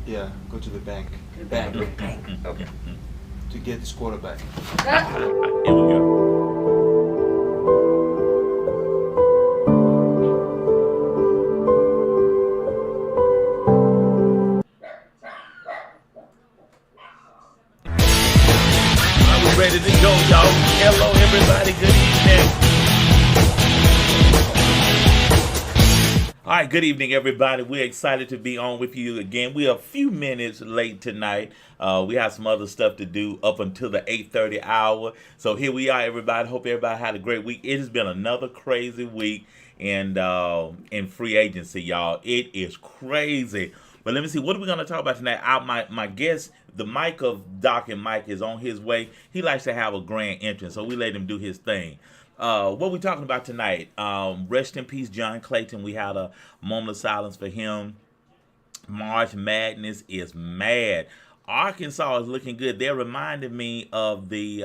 Yeah, go to the bank. To the bank. Bank Bank. Okay. to get this quarterback. Here we go. Are we ready to go, y'all? Hello, everybody. Good evening. All right, good evening, everybody. We're excited to be on with you again. We are a few minutes late tonight. We have some other stuff to do up until the 8:30 hour. So here we are, everybody. Hope everybody had a great week. It has been another crazy week in free agency, y'all. It is crazy. But let me see, what are we going to talk about tonight? My guest, the Mike of Doc and Mike, is on his way. He likes to have a grand entrance, so we let him do his thing. What we talking about tonight? Rest in peace, John Clayton. We had a moment of silence for him. March Madness is mad. Arkansas is looking good. They're reminding me of the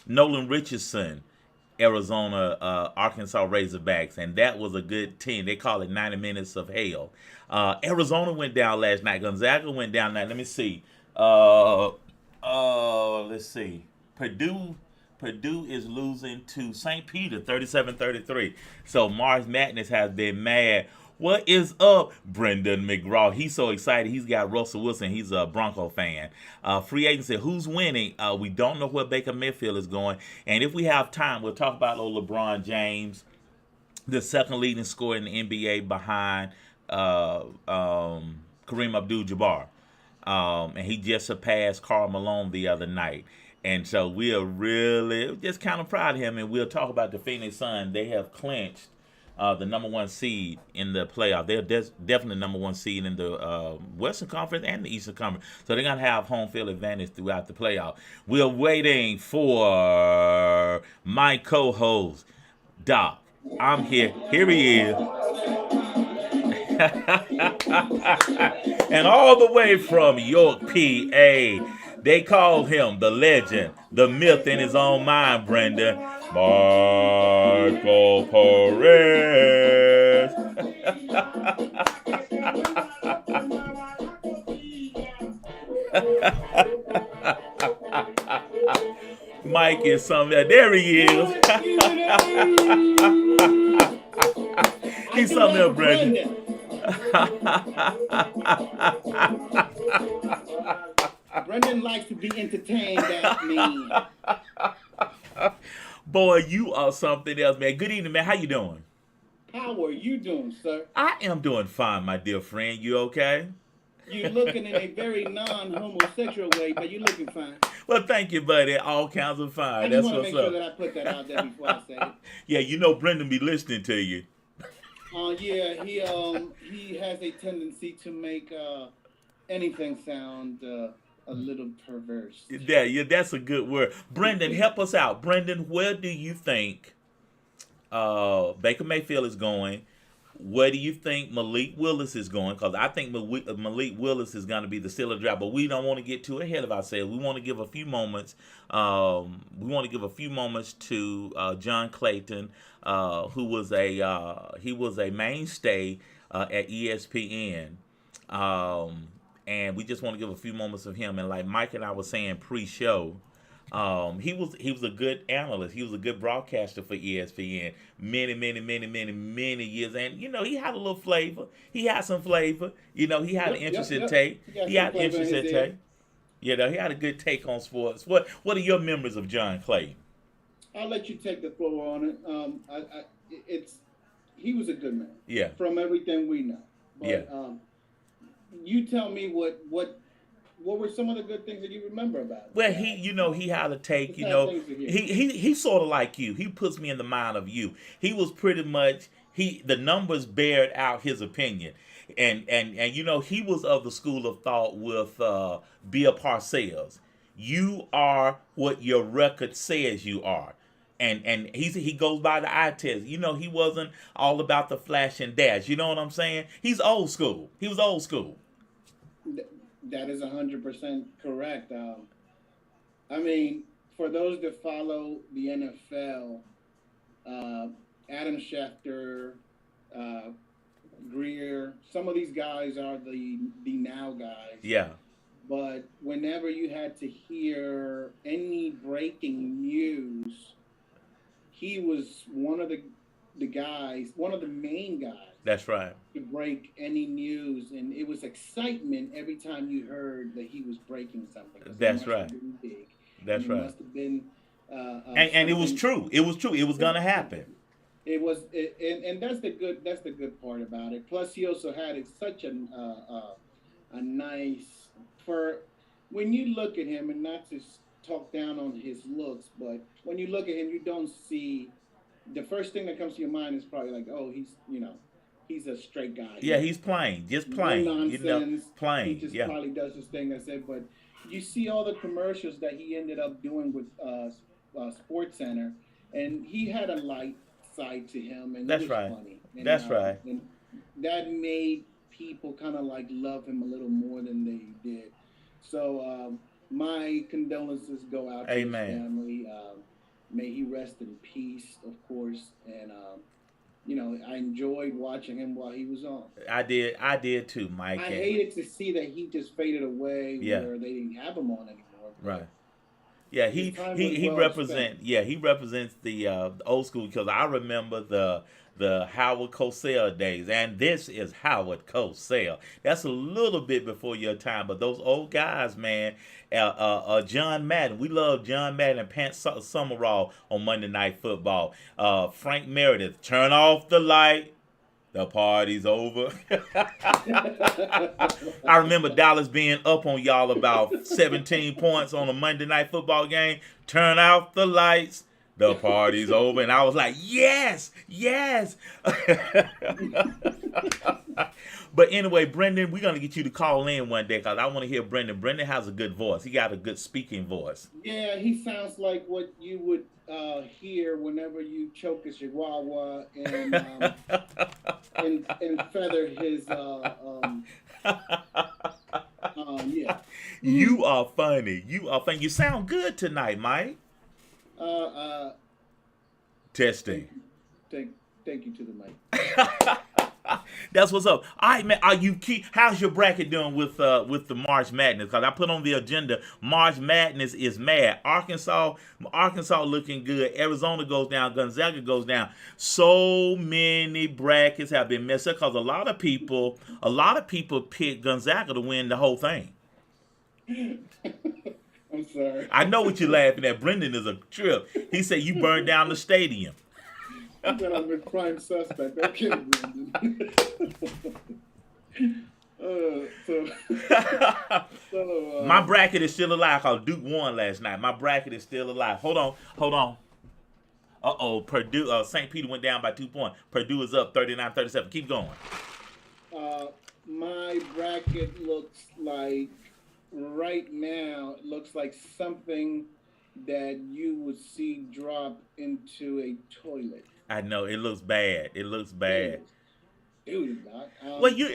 Nolan Richardson Arizona Arkansas Razorbacks, and that was a good team. They call it 90 minutes of hell. Arizona went down last night. Gonzaga went down tonight. Let me see. Let's see. Purdue is losing to St. Peter 37-33. So March Madness has been mad. What is up, Brendan McGraw? He's so excited. He's got Russell Wilson. He's a Bronco fan. Free agency, who's winning? We don't know where Baker Mayfield is going. And if we have time, we'll talk about old LeBron James, the second leading scorer in the NBA behind Kareem Abdul-Jabbar. And he just surpassed Karl Malone the other night. And so we are really just kind of proud of him. And we'll talk about the Phoenix Suns. They have clinched the number one seed in the playoff. They're definitely number one seed in the Western Conference and the Eastern Conference. So they're going to have home field advantage throughout the playoff. We're waiting for my co-host, Doc. I'm here. Here he is. And all the way from York, PA, they call him the legend, the myth in his own mind, Brenda. Michael Perez. Mike is something. There he is. He's something else, Brenda. Brendan likes to be entertained. That means. Boy, you are something else, man. Good evening, man. How you doing? How are you doing, sir? I am doing fine, my dear friend. You okay? You're looking in a very non-homosexual way, but you're looking fine. Well, thank you, buddy. All kinds of I fine. just That's want to what's make sure up. that I put that out there before I say it. Yeah, you know Brendan be listening to you. Yeah, he has a tendency to make anything sound a little perverse. Yeah, that's a good word. Brendan, help us out. Brendan, where do you think Baker Mayfield is going? Where do you think Malik Willis is going? Because I think Malik Willis is going to be the steal of the draft, but we don't want to get too ahead of ourselves. We want to give a few moments. To John Clayton, who was a mainstay at ESPN, and we just want to give a few moments of him. And like Mike and I were saying pre-show, he was a good analyst. He was a good broadcaster for ESPN many years. And he had a little flavor. He had some flavor. He had an interesting take. He had an interesting take. He had a good take on sports. What are your memories of John Clayton? I'll let you take the floor on it. He was a good man. Yeah. From everything we know. But, Yeah. You tell me what were some of the good things that you remember about it? Well, he had a take. He's sort of like you. He puts me in the mind of you. He was pretty much the numbers bared out his opinion, and he was of the school of thought with Bill Parcells. You are what your record says you are. And he goes by the eye test. He wasn't all about the flash and dash. You know what I'm saying? He's old school. He was old school. That is 100% correct. I mean, for those that follow the NFL, Adam Schefter, Greer. Some of these guys are the now guys. Yeah, But whenever you had to hear any breaking news, he was one of the guys, one of the main guys that's right. to break any news, and it was excitement every time you heard that he was breaking something because it That's must have right. been big, and That's it right. must have been And it was something. true. It was true. It was gonna happen. And that's the good part about it. Plus, he also had such a nice for when you look at him, and not to talk down on his looks, but when you look at him, you don't see the first thing that comes to your mind is probably like, oh, he's a straight guy. Yeah, he's plain, just No plain. nonsense. He Plain. just Yeah, probably does his thing. That's it. But you see all the commercials that he ended up doing with Sports Center, and he had a light side to him, and it that's was right. funny, That's right. and that made people kind of like love him a little more than they did. So my condolences go out to his Amen. family. May he rest in peace, of course, and I enjoyed watching him while he was on. I did too, Mike. I And hated to see that he just faded away yeah, where they didn't have him on anymore. But right. Yeah, his time was he well spent. represent. Yeah, he represents the old school because I remember the Howard Cosell days, and this is Howard Cosell. That's a little bit before your time, but those old guys, man. John Madden, we love John Madden and Summerall on Monday Night Football. Frank Meredith, turn off the light. The party's over. I remember Dallas being up on y'all about 17 points on a Monday night football game. Turn out the lights. The party's over. And I was like, yes, yes. But anyway, Brendan, we're going to get you to call in one day because I want to hear Brendan. Brendan has a good voice. He got a good speaking voice. Yeah, he sounds like what you would hear whenever you choke a chihuahua and feather his yeah. You are funny. You are funny. You sound good tonight, Mike. Uh, uh, Testing. thank you, thank you to the mic. That's what's up. All right, man. Are you keep? How's your bracket doing with the March Madness? Because I put on the agenda. March Madness is mad. Arkansas looking good. Arizona goes down. Gonzaga goes down. So many brackets have been messed up because a lot of people pick Gonzaga to win the whole thing. I'm sorry. I know what you're laughing at. Brendan is a trip. He said you burned down the stadium. You said I'm a prime suspect. Okay, Brandon. So, My bracket is still alive because Duke won last night. My bracket is still alive. Hold on. Purdue, St. Peter went down by 2 points. Purdue is up 39-37. Keep going. my bracket looks like right now. It looks like something that you would see drop into a toilet. I know it looks bad. It looks bad. Dude, Doc. Well, you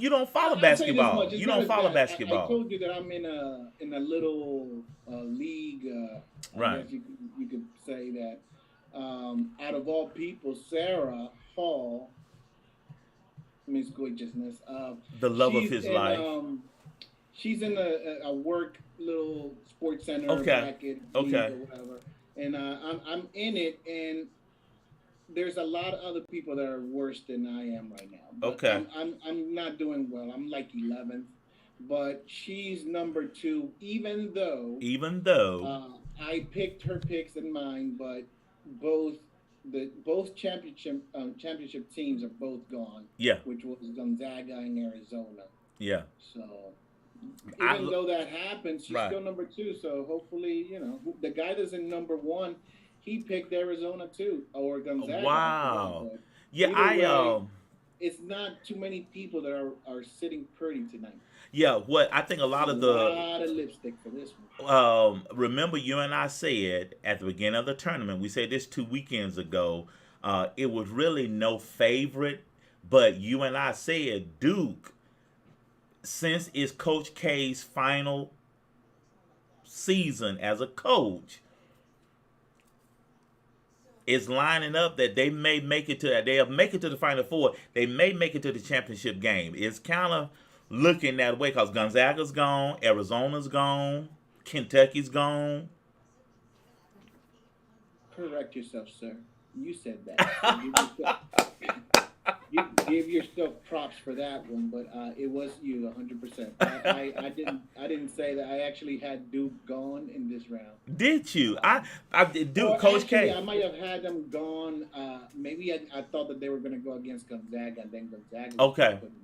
don't follow I'll say this basketball. much. It's You not don't as follow bad. I basketball, told you that I'm in a little league. I right? guess you could say that. Out of all people, Sarah Hall, Miss Gorgeousness. The love of She's his in life. she's in a work little sports center Okay. bracket league Okay. or whatever, and I'm in it, and there's a lot of other people that are worse than I am right now. But Okay. I'm not doing well. I'm like 11th, but she's number two. Even though, I picked her picks and mine, but both both championship teams are both gone, yeah, which was Gonzaga and Arizona. yeah. So I even though that happened, she's right. still number two. So hopefully, the guy that's in number one, he picked Arizona too, or Gonzaga. Wow. But Yeah, either way, it's not too many people that are sitting pretty tonight. yeah. What I think a lot A of the lot of lipstick for this one. remember you and I said at the beginning of the tournament, we said this 2 weekends ago, it was really no favorite, but you and I said Duke, since it's Coach K's final season as a coach, It's lining up that they may make it to they'll make it to the Final Four. They may make it to the championship game. It's kind of looking that way because Gonzaga's gone, Arizona's gone, Kentucky's gone. Correct yourself, sir. You said that. So you give yourself props for that one, but it was you 100%. I didn't say that. I actually had Duke gone in this round. Did you? I did. Dude, Or Coach actually, K. I might have had them gone. Maybe I thought that they were going to go against Gonzaga, and then Gonzaga. Okay. Couldn't.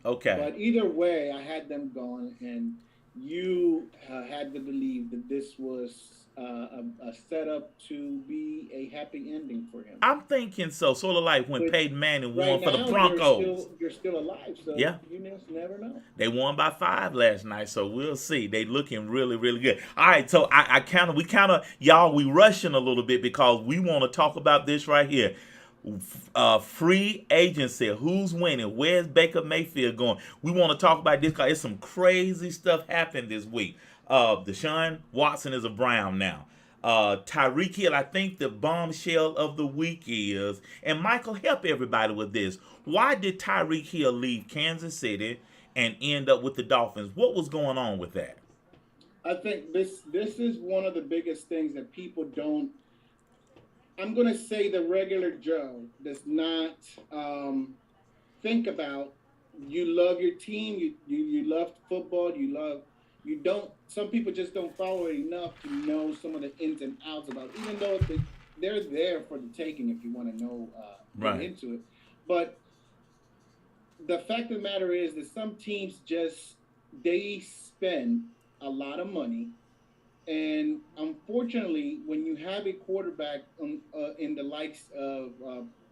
Okay. But either way, I had them gone, and you had to believe that this was a setup to be a happy ending for him. I'm thinking so. Sort of like when But Peyton Manning right won for the now, Broncos. you're still alive, so Yeah. you just never know. They won by 5 last night, so we'll see. They looking really, really good. All right, so y'all, we rushing a little bit because we want to talk about this right here. Free agency. Who's winning? Where's Baker Mayfield going? We want to talk about this because it's some crazy stuff happened this week. Deshaun Watson is a Brown now. Tyreek Hill, I think the bombshell of the week is, and Michael, help everybody with this. Why did Tyreek Hill leave Kansas City and end up with the Dolphins? What was going on with that? I think this is one of the biggest things that people don't. I'm going to say the regular Joe does not think about. You love your team. You love football. You don't. Some people just don't follow it enough to know some of the ins and outs about it, even though they're there for the taking if you want to know get into it. But the fact of the matter is that some teams they spend a lot of money. And unfortunately, when you have a quarterback in the likes of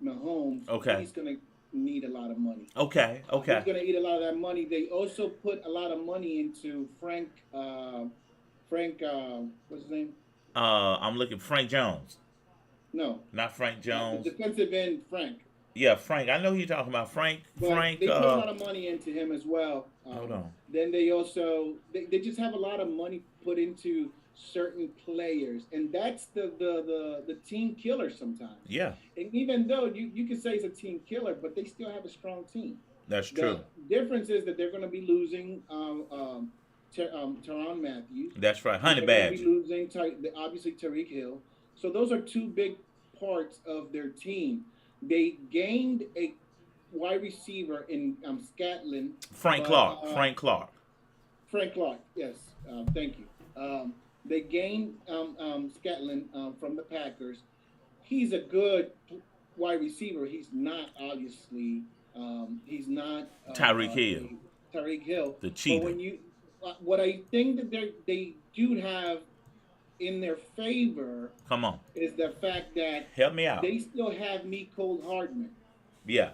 Mahomes, he's going to need a lot of money. Okay. He's going to eat a lot of that money. They also put a lot of money into Frank, what's his name? I'm looking Frank Jones. No. Not Frank Jones. The defensive end, Frank. Yeah, Frank. I know who you're talking about. Frank. But Frank. They put a lot of money into him as well. Hold on. Then they also they just have a lot of money put into certain players, and that's the team killer sometimes. Yeah. And even though you can say it's a team killer, but they still have a strong team. That's true. The difference is that they're going to be losing Tyrann Matthew. That's right. Honey They're Badger. going to be losing obviously Tyreek Hill. So those are two big parts of their team. They gained a wide receiver in Scatlin. Frank Clark. Frank Clark. Yes. Thank you. They gained Scatlin from the Packers. He's a good wide receiver. He's not obviously. He's not Tyreek Hill. Tyreek Hill. The cheater. But what I think that they do have in their favor. Come on. Is the fact that help me out. They still have Mecole Hardman. Yeah.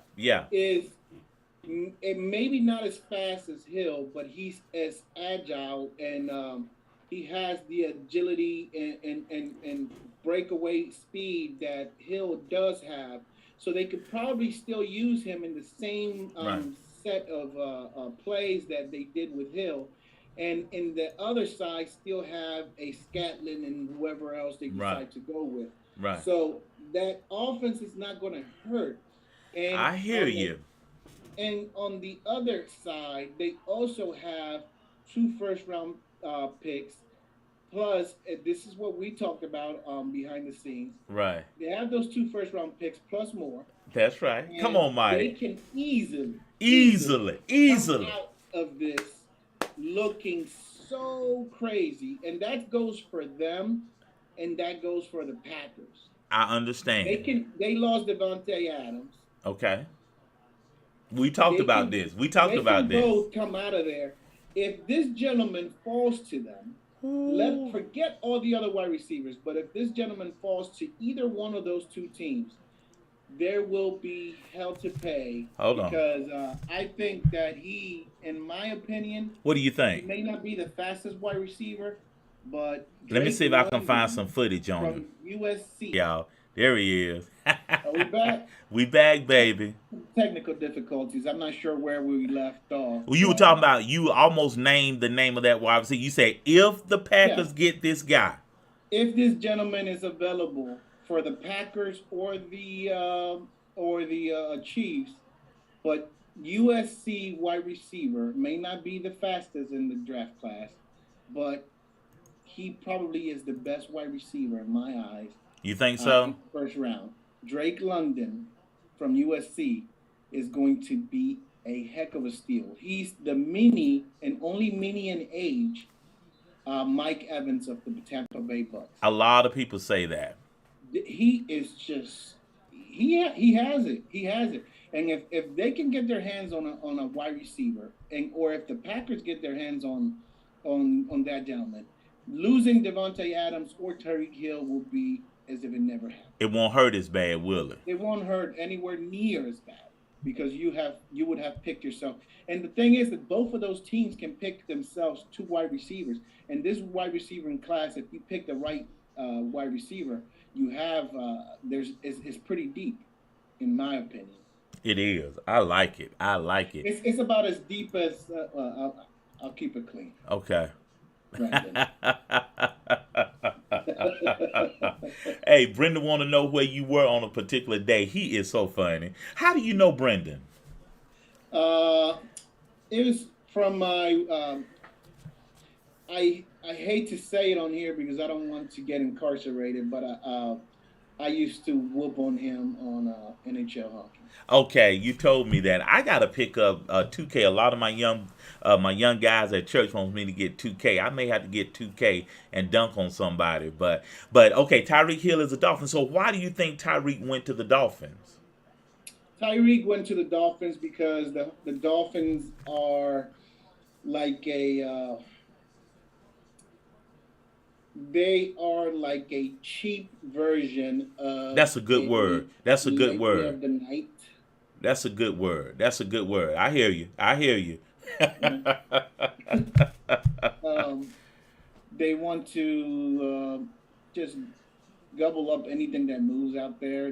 Is it maybe not as fast as Hill, but he's as agile and he has the agility and breakaway speed that Hill does have. So they could probably still use him in the same set of plays that they did with Hill. And in the other side, still have a Scatlin and whoever else they decide to go with. Right. So that offense is not going to hurt. And I hear you. And on the other side, they also have 2 first-round picks. Plus, this is what we talked about behind the scenes. Right. They have those 2 first-round picks plus more. That's right. Come on, Mike. They can easily come out of this looking so crazy. And that goes for them, and that goes for the Packers. I understand. They lost Devontae Adams. Okay. We talked about this. They can both come out of there. If this gentleman falls to them, forget all the other wide receivers, but if this gentleman falls to either one of those 2 teams, there will be hell to pay. Hold on. Because I think that he, in my opinion, what do you think? He may not be the fastest wide receiver, but let me see if I can find some footage on him. From USC. Y'all, there he is. Are we back? We back, baby. Technical difficulties. I'm not sure where we left off. Well, you were talking about, you almost named the name of that wide receiver. You said, if the Packers get this guy. If this gentleman is available for the Packers or the Chiefs, but USC wide receiver may not be the fastest in the draft class, but he probably is the best wide receiver in my eyes You think in so? the first round. Drake London from USC is going to be a heck of a steal. He's the mini and only mini in age Mike Evans of the Tampa Bay Bucks. A lot of people say that. He is just he has it. He has it. And if they can get their hands on a wide receiver, and or if the Packers get their hands on that gentleman, losing Devontae Adams or Tyreek Hill will be as if it never happened. It won't hurt as bad, will it? It won't hurt anywhere near as bad because you would have picked yourself. And the thing is that both of those teams can pick themselves two wide receivers. And this wide receiver in class, if you pick the right wide receiver, you have it's pretty deep, in my opinion. It is. I like it. I like it. It's about as deep as I'll keep it clean. Okay. Brandon. Hey, Brendan want to know where you were on a particular day. He is so funny. How do you know Brendan? It was from my. I hate to say it on here because I don't want to get incarcerated, but I used to whoop on him on NHL hockey. Okay, you told me that. I gotta pick up 2K. A lot of my young guys at church wants me to get 2K. I may have to get 2K and dunk on somebody. But okay, Tyreek Hill is a Dolphin. So why do you think Tyreek went to the Dolphins? Tyreek went to the Dolphins because the Dolphins are like they are like a cheap version of. That's a good word. That's a good word. Of the night. That's a good word. That's a good word. I hear you. I hear you. They want to just gobble up anything that moves out there.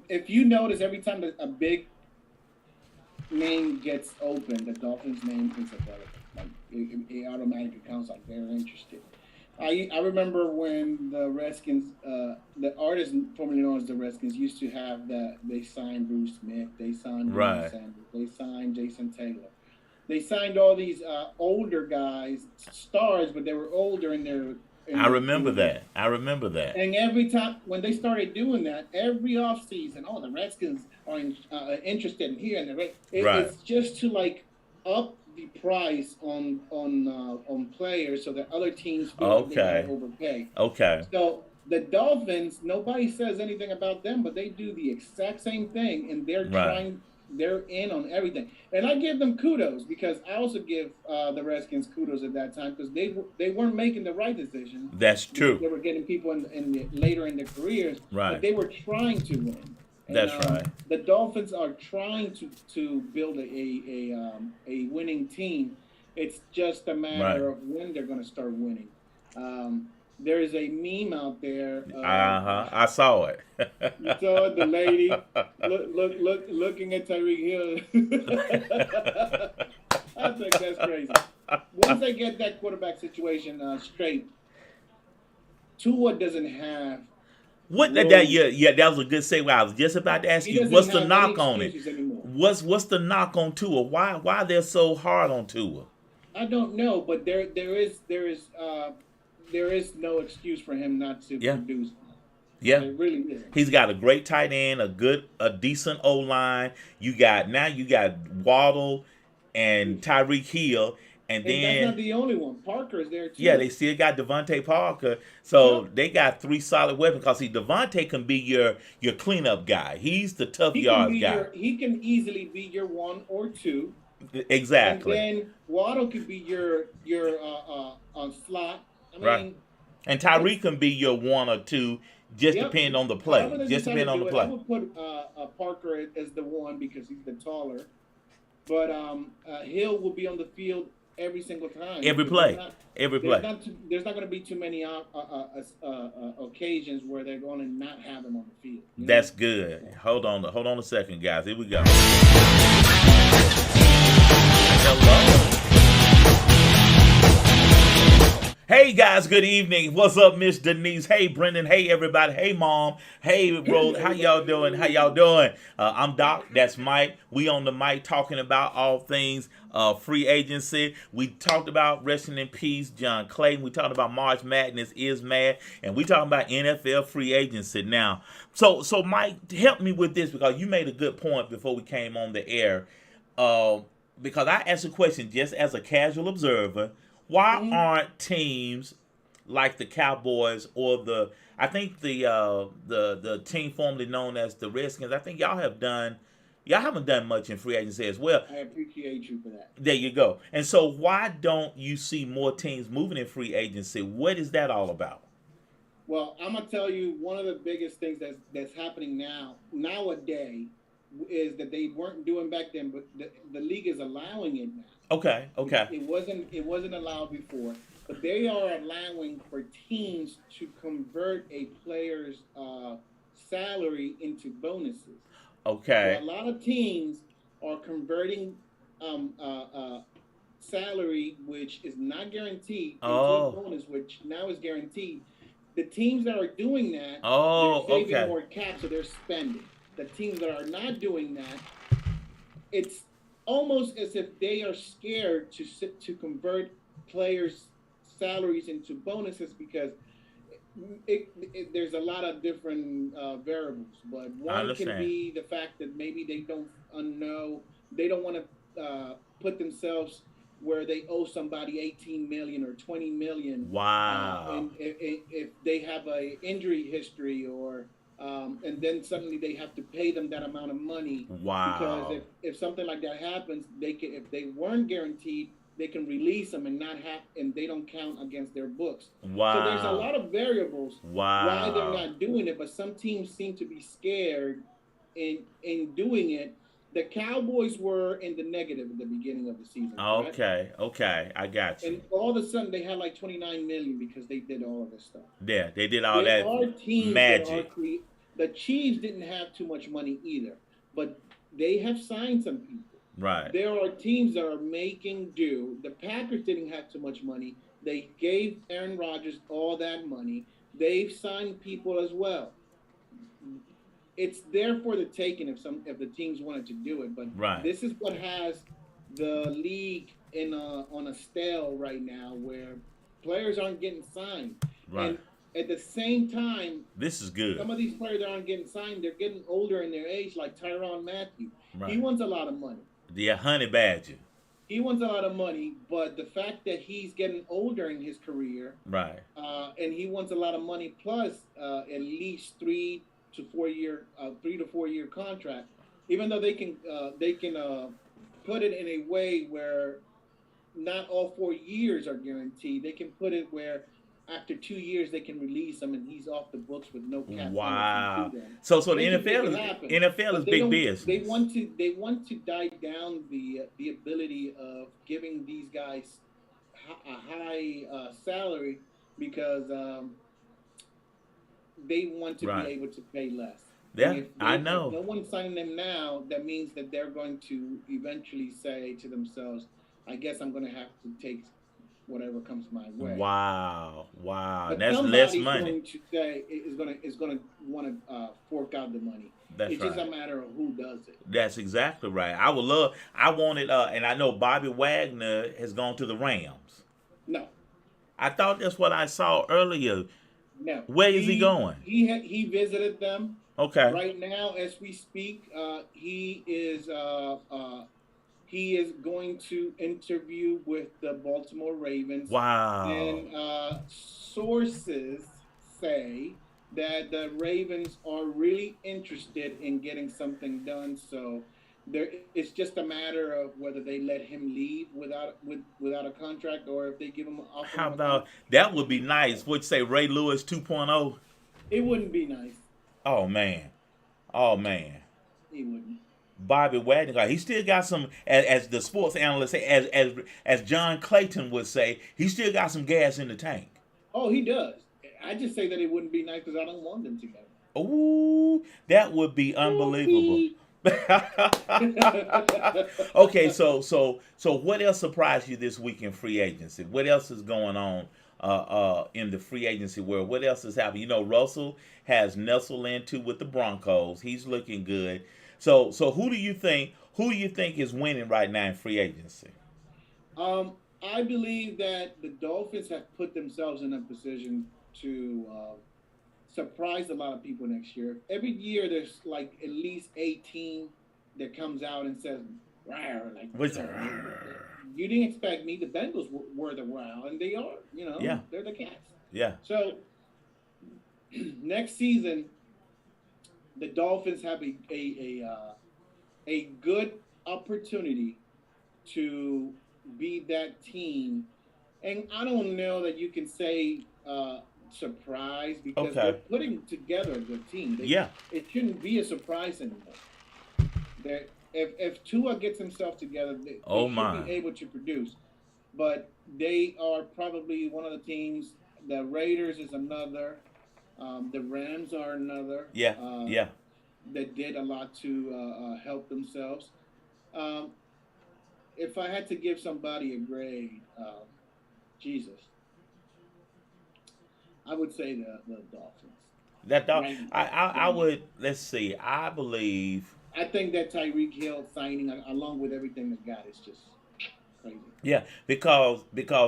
If you notice, every time that a big name gets open, the Dolphins' name is available. Like it automatically counts like they're interested. I remember when the Redskins, the artist formerly known as the Redskins, used to have that. They signed Bruce Smith, they signed Right. Sanders, they signed Jason Taylor. They signed all these older guys, stars, but they were older in their. I remember that. I remember that. And every time when they started doing that, every offseason, the Redskins are interested in here, and Right. it's just to like up the price on players so that other teams feel like they Okay. don't overpay. Okay. So the Dolphins, nobody says anything about them, but they do the exact same thing, and Right. they're in on everything. And I give them kudos because I also give the Redskins kudos at that time because they weren't making the right decisions. That's true. They were getting people later in their careers, Right. but they were trying to win. And, That's right. The Dolphins are trying to build a winning team. It's just a matter of when they're going to start winning. There is a meme out there. I saw it. You saw the lady looking at Tyreek Hill. I think that's crazy. Once they get that quarterback situation straight, Tua doesn't have. What that that was a good segue. I was just about to ask He you, doesn't what's the have knock any on it? excuses anymore. What's the knock on Tua? Why they're so hard on Tua? I don't know, but there is no excuse for him not to produce. Yeah. It really isn't. He's got a great tight end, a decent O line. You got Waddle and Tyreek Hill, and then that's not the only one. Parker is there too. yeah, they still got Devontae Parker. So they got three solid weapons. Because Devontae can be your cleanup guy. He's the tough yards guy. He can easily be your 1 or 2. Exactly. And then Waddle could be your on slot. I mean, Right. And Tyreek can be your 1 or 2, just depending on the play. However they Just decide to depending on do the it, play. I would put Parker as the 1 because he's the taller. But Hill will be on the field every single time. Every play. Every play. There's not going to be too many occasions where they're going to not have him on the field. You know? That's good. Hold on a second, guys. Here we go. Hello. Hey guys, good evening. What's up, Miss Denise? Hey Brendan. Hey everybody. Hey mom. Hey Rose. How y'all doing? How y'all doing? I'm Doc. That's Mike. We on the mic talking about all things free agency. We talked about resting in peace, John Clayton. We talked about March Madness is mad, and we talking about NFL free agency now. So Mike, help me with this because you made a good point before we came on the air. Uh, because I asked a question just as a casual observer. Why Mhm. aren't teams like the Cowboys or I think the team formerly known as the Redskins? I think y'all haven't done much in free agency as well. I appreciate you for that. There you go. And so why don't you see more teams moving in free agency? What is that all about? Well, I'm gonna tell you one of the biggest things that's happening nowadays is that they weren't doing back then, but the league is allowing it now. Okay, okay. It wasn't allowed before, but they are allowing for teams to convert a player's salary into bonuses. So a Okay. lot of teams are converting um, uh, uh, salary, which is not guaranteed, into a Oh. bonus, which now is guaranteed. The teams that are doing that, they're Oh, saving okay. more cap, so they're spending. The teams that are not doing that, it's almost as if they are scared to convert players' salaries into bonuses because there's a lot of different variables, but I one can understand. be the fact that maybe they don't know, they don't want to put themselves where they owe somebody 18 million or 20 million, Wow. and if they have a injury history or and then suddenly they have to pay them that amount of money because Wow. if something like that happens, they can, if they weren't guaranteed, they can release them and not have, and they don't count against their books. So there's a Wow. lot of variables why they're Wow. not doing it, but some teams seem to be scared in doing it. The Cowboys were in the negative at the beginning of the season, correct? Okay. Okay. I got you. And all of a sudden they had like 29 million because they did all of this stuff. Yeah, they did all There that are teams that are magic. the Chiefs didn't have too much money either, but they have signed some people. Right. There are teams that are making do. The Packers didn't have too much money. They gave Aaron Rodgers all that money. They've signed people as well. It's there for the taking if the teams wanted to do it, but Right. this is what has the league in on a stale right now where players aren't getting signed. Right. And at the same time, This is good. some of these players that aren't getting signed, they're getting older in their age, like Tyron Matthew. He Right. wants a lot of money. The honey badger. He wants a lot of money, but the fact that he's getting older in his career, Right. and he wants a lot of money plus at least 3 to 4 year contract, even though they can put it in a way where not all 4 years are guaranteed. They can put it where after 2 years they can release him and he's off the books with no cap penalty to Wow. them. So the They can make NFL it is happen, NFL is but they big don't. They business. want to. They want to die down the ability of giving these guys a high salary because they want to be Right. able to pay less. And Yeah, I if know. no one's signing them now, that means that they're going to eventually say to themselves, "I guess I'm going to have to take whatever comes my way." Wow. Wow. But That's less somebody's money. going to say is going to want to fork out the money. That's It's just a right. matter of who does it. That's exactly right. I wanted and I know Bobby Wagner has gone to the Rams. No, I thought that's what I saw earlier. no. Where is he going? He visited them. Okay. Right now, as we speak, he is going to interview with the Baltimore Ravens, Wow. and sources say that the Ravens are really interested in getting something done. So it's just a matter of whether they let him leave without a contract, or if they offer How him a about contract. that would be nice. Would you say Ray Lewis 2.0? It wouldn't be nice. Oh man. Oh man. It wouldn't. Bobby Wagner, he still got some, as the sports analyst say, as John Clayton would say, he still got some gas in the tank. Oh, he does. I just say that it wouldn't be nice because I don't want them together. Ooh, that would be unbelievable. Whoopee. Okay, so what else surprised you this week in free agency? What else is going on in the free agency world. What else is happening? You know, Russell has nestled into with the Broncos. He's looking good. So who do you think? Who do you think is winning right now in free agency? I believe that the Dolphins have put themselves in a position to surprise a lot of people next year. Every year, there's like at least 18 that comes out and says, "Rawr," like, What's you didn't expect me. The Bengals were the wow, and they are. Yeah, They're the cats. yeah. So next season, the Dolphins have a good opportunity to be that team. And I don't know that you can say surprise because they're Okay. putting together a good team. Yeah. It shouldn't be a surprise anymore. That if Tua gets himself together, they Oh should my. be able to produce. But they are probably one of the teams. The Raiders is another. The Rams are another. Yeah. Yeah. That did a lot to help themselves. Um, if I had to give somebody a grade, Jesus, I would say the Dolphins. That dog. Right, I right now. would. Let's see. I believe. I think that Tyreek Hill signing, along with everything they got, is just crazy. Yeah, because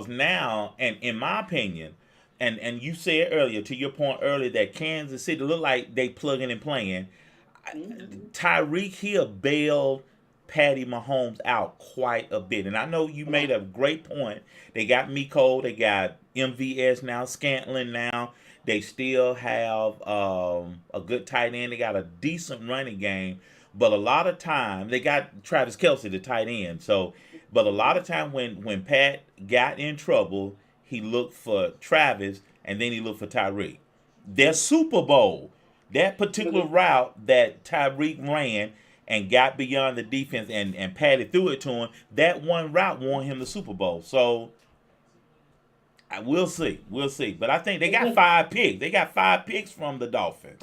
now, and in my opinion, and you said earlier, to your point earlier, that Kansas City look like they plugging and playing. Mm-hmm. Tyreek Hill bailed Patty Mahomes out quite a bit, and I know you A made lot. a great point. They got Miko, they got MVS now, Scantling now. They still have a good tight end. They got a decent running game, but a lot of time they got Travis Kelsey, the tight end. So, but a lot of time when Pat got in trouble, he looked for Travis and then he looked for Tyreek. Their Yep. Super Bowl, that But particular route that Tyreek ran and got beyond the defense and Patty threw it to him, that one route won him the Super Bowl. So I will see. We'll see. But I think they it got doesn't. 5 picks. They got 5 picks from the Dolphins.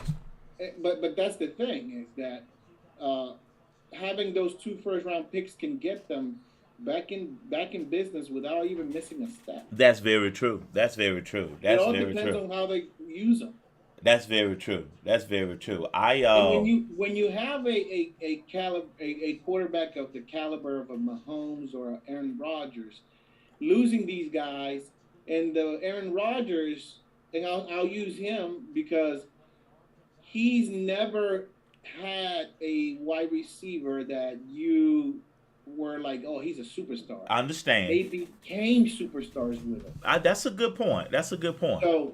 But that's the thing is that uh, having those two first round picks can get them back in business without even missing a step. That's very true. That's very true. It That's all very depends true. on how they use them. That's very true. That's very true. I And when you have a quarterback of the caliber of a Mahomes or a Aaron Rodgers, losing these guys and the Aaron Rodgers, and I'll use him because he's never had a wide receiver that you were like, oh, he's a superstar. I understand. They became superstars with him. That's a good point. That's a good point. So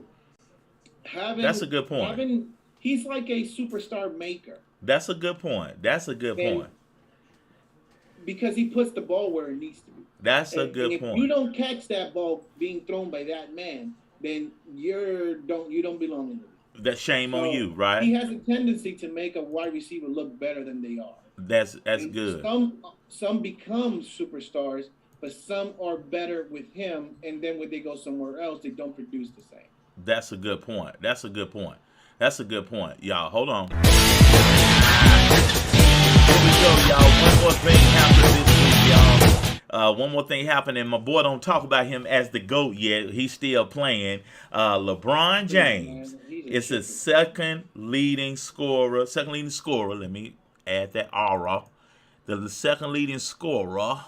That's a having good point. having he's like a superstar maker. That's a good point. That's a good And point. because he puts the ball where it needs to be. That's a And good if you point. don't catch that ball being thrown by that man, then you don't belong in the league. That shame on So you, right? he has a tendency to make a wide receiver look better than they are. That's And good. some become superstars, but some are better with him, and then when they go somewhere else, they don't produce the same. That's a good point. That's a good point. That's a good point. Y'all, hold on. Here we go, y'all. One more thing happened this week, y'all. One more thing happened, and my boy don't talk about him as the GOAT yet. He's still playing. LeBron James Man, he's a is the chicken. second leading scorer. Second leading scorer. Let me add that aura. The second leading scorer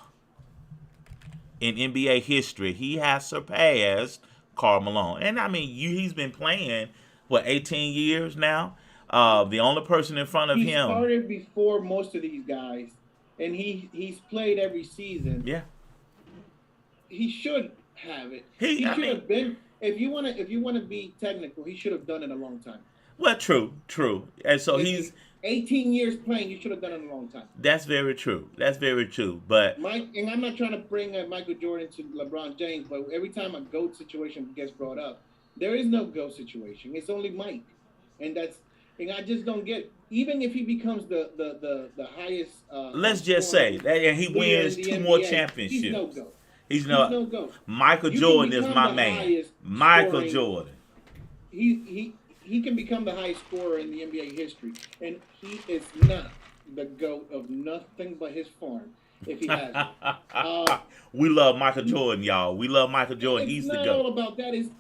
in NBA history. He has surpassed Karl Malone. And I mean, he's been playing, what, 18 years now? The only person in front of He him. started before most of these guys, and he's played every season. Yeah. He should have it. He, He I should mean, have been. If you wanna be technical, he should have done it a long time. well, true, true. And so In he's, 18 years playing, you should have done it a long time. that's very true. That's very true. But Mike, and I'm not trying to bring Michael Jordan to LeBron James, but every time a GOAT situation gets brought up, there is no GOAT situation. It's only Mike, and and I just don't get. Even if he becomes the highest let's just say scoring that and he player in wins the 2 more NBA, he's no championships. GOAT. He's He's not. no GOAT. Michael You can Jordan is become my the man. highest Michael scoring. Jordan. He can become the highest scorer in the NBA history, and he is not the GOAT of nothing but his farm. if he has it. Uh, We love Michael Jordan, y'all. We love Michael Jordan. it's He's the not GOAT. all about that. Is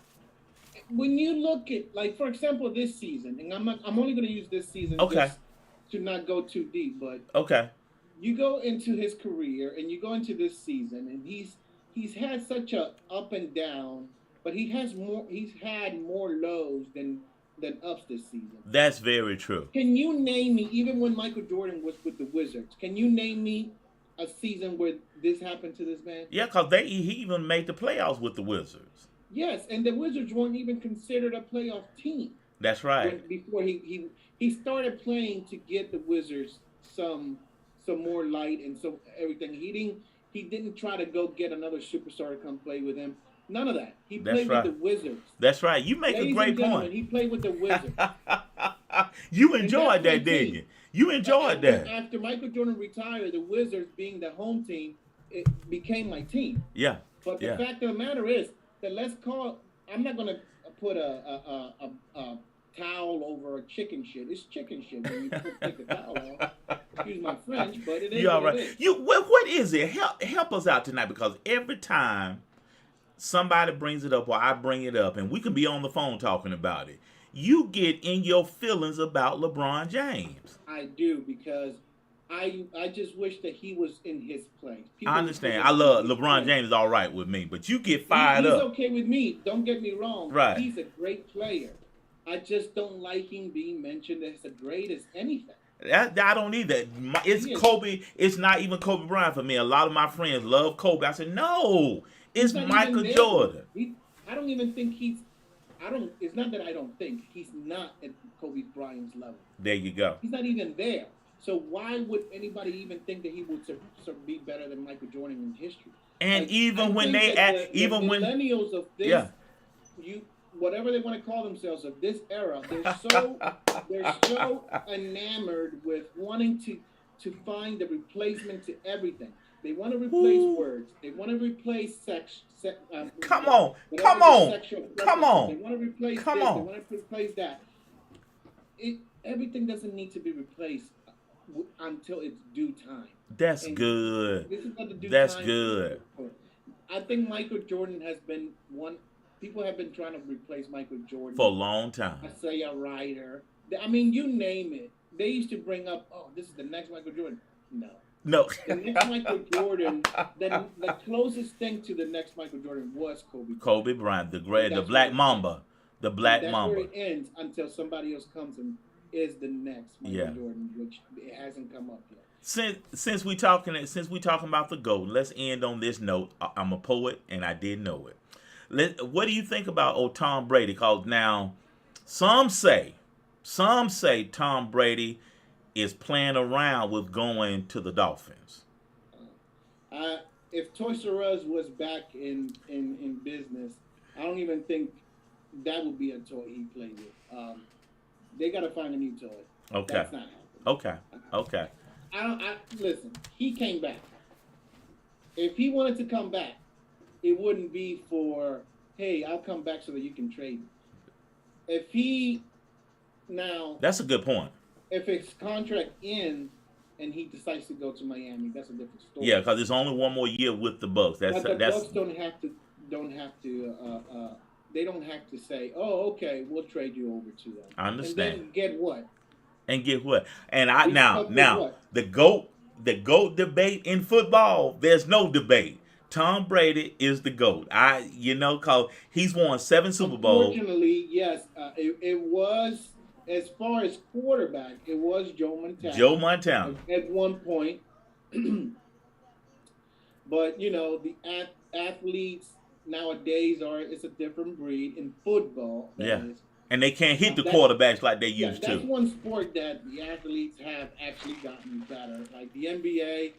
when you look at, like, for example, this season, and I'm only going to use this season Okay. just to not go too deep, but Okay. you go into his career and you go into this season, and he's had such a up and down, but he's had more lows than ups this season. That's very true. Can you name me, even when Michael Jordan was with the Wizards, can you name me a season where this happened to this man? Yeah, because he even made the playoffs with the Wizards. Yes, and the Wizards weren't even considered a playoff team That's right. when before he started playing to get the Wizards some more light and so everything. He didn't try to go get another superstar to come play with him. None of that. He That's played right. with the Wizards. That's right. You make Ladies a great and gentlemen, point. he played with the Wizards. You And enjoyed that's my that, didn't team. you? You enjoyed that. After Michael Jordan retired, the Wizards being the home team, it became my team. Yeah. But the Yeah. fact of the matter is that I'm not gonna put a towel over a chicken shit. It's chicken shit when you take a towel off. Excuse my French, but it is You all what right? it is. What is it? Help us out tonight, because every time somebody brings it up or I bring it up, and we can be on the phone talking about it, you get in your feelings about LeBron James. I do, because I just wish that he was in his place. I understand. I love LeBron James is all right with me, but you get fired He's up. okay with me. Don't get me wrong. Right. He's a great player. I just don't like him being mentioned as the greatest anything. I don't either. It's He is. Kobe. It's not even Kobe Bryant for me. A lot of my friends love Kobe. I said, no, it's He's not Michael even there. Jordan. I don't even think he's. I don't. It's not that I don't think he's not at Kobe Bryant's level. There you go. He's not even there. So why would anybody even think that he would be better than Michael Jordan in history? And even I when think they that act, even the when millennials of this, Yeah. whatever they want to call themselves of this era, they're so enamored with wanting to find the replacement to everything. They want to replace words. They want to replace sex. Come on, whatever come the on, sexual come preference is. on. They want to replace Come this. on. They want to replace that. Everything doesn't need to be replaced until it's due time. That's And good. This is not the due That's time. good. I think Michael Jordan has been one. People have been trying to replace Michael Jordan. For a long time. Isaiah Ryder. I mean, you name it. They used to bring up, oh, this is the next Michael Jordan. No. No. The next Michael Jordan, the closest thing to the next Michael Jordan was Kobe. Kobe Bryant, the great, the That's Black where it Mamba, the Black That's Mamba. where it ends until somebody else comes and is the next Michael Yeah. Jordan, which it hasn't come up yet. Since we talking about the GOAT, let's end on this note. I'm a poet and I didn't know it. What do you think about Tom Brady? Because now some say Tom Brady is playing around with going to the Dolphins. If Toys R Us was back in business, I don't even think that would be a toy he played with. They got to find a new toy. Okay. That's not happening. Okay. Listen, he came back. If he wanted to come back, it wouldn't be for, hey, I'll come back so that you can trade me. If he now, That's a good point. if his contract ends and he decides to go to Miami, that's a different story. Yeah, because there's only one more year with the Bucks. But the Bucks don't have to. They don't have to say, "Oh, okay, we'll trade you over to them." I understand. And then get what? And get what? And We stuck with now what? the GOAT debate in football, there's no debate. Tom Brady is the GOAT. Cause he's won 7 Super Bowls. Unfortunately, yes, it was, as far as quarterback, it was Joe Montana. Joe Montana. At one point, but the athletes nowadays it's a different breed in football. that Yeah. is. And they can't hit the That- quarterbacks like they Yeah, used that's to. one sport that the athletes have actually gotten better. Like the NBA,